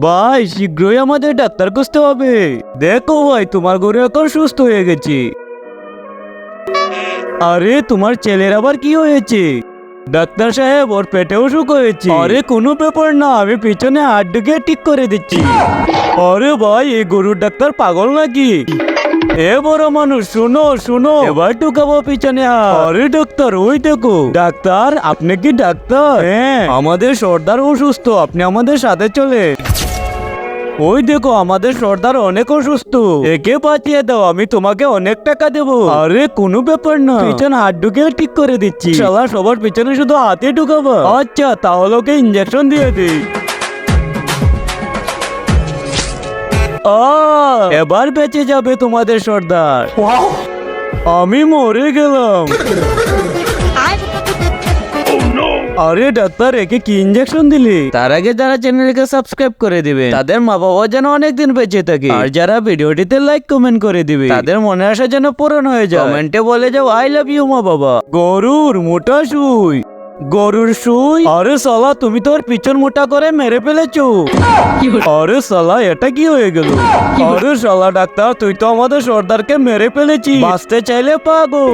ভাই শীঘ্রই আমাদের ডাক্তার খুঁজতে হবে। দেখো ভাই তোমার গরু এখন সুস্থ হয়ে গেছে। আরে তোমার ছেলের আবার কি হয়েছে? ডাক্তার সাহেব ওর পেটে অসুখ হয়েছে। আরে কোনো ব্যাপার না, আমি পিছনে হাত ঢুকে ঠিক করে দিচ্ছি। আরে ভাই এই গরুর ডাক্তার পাগল নাকি? এ বড় মানুষ শুনো শুনো, এবার ঢুকাবো পিছনে হাত। আরে ডাক্তার ওই দেখো। ডাক্তার আপনি কি ডাক্তার? হ্যাঁ আমাদের সর্দার অসুস্থ, আপনি আমাদের সাথে চলে। ওই দেখো আমাদের সর্দার অনেক অসুস্থ, একে বাঁচিয়ে দাও, আমি তোমাকে অনেক টাকা দেবো। আরে কোনো ব্যাপার না, পিছনে হাত ঢুকে ঠিক করে দিচ্ছি। শালা সবার পিছনে শুধু হাতে ঢুকাবো। আচ্ছা তাহলে ওকে ইঞ্জেকশন দিয়ে দিই। এবার বেঁচে যাবে তোমাদের সর্দার। আমি মরে গেলাম। আরে ডাক্তার একে কি ইঞ্জেকশন দিলি? তার আগে যারা চ্যানেলকে সাবস্ক্রাইব করে দিবে তাদের মা বাবা যেন অনেকদিন বেঁচে থাকে, আর যারা ভিডিওটিতে লাইক কমেন্ট করে দিবে তাদের মনে আসা যেন পূরণ হয়ে যায়। কমেন্টে বলে যাও আই লাভ ইউ মা বাবা। গরুর মোটা সুই, গরুর সুই। আরে সালা তুমি তোর পিছন মোটা করে মেরে ফেলেছো। আরে সালা এটা কি হয়ে গেল? আরে সালা ডাক্তার তুই তো আমাদের সর্দারকে মেরে ফেলেছিস, বাঁচতে চাইলে পাগো।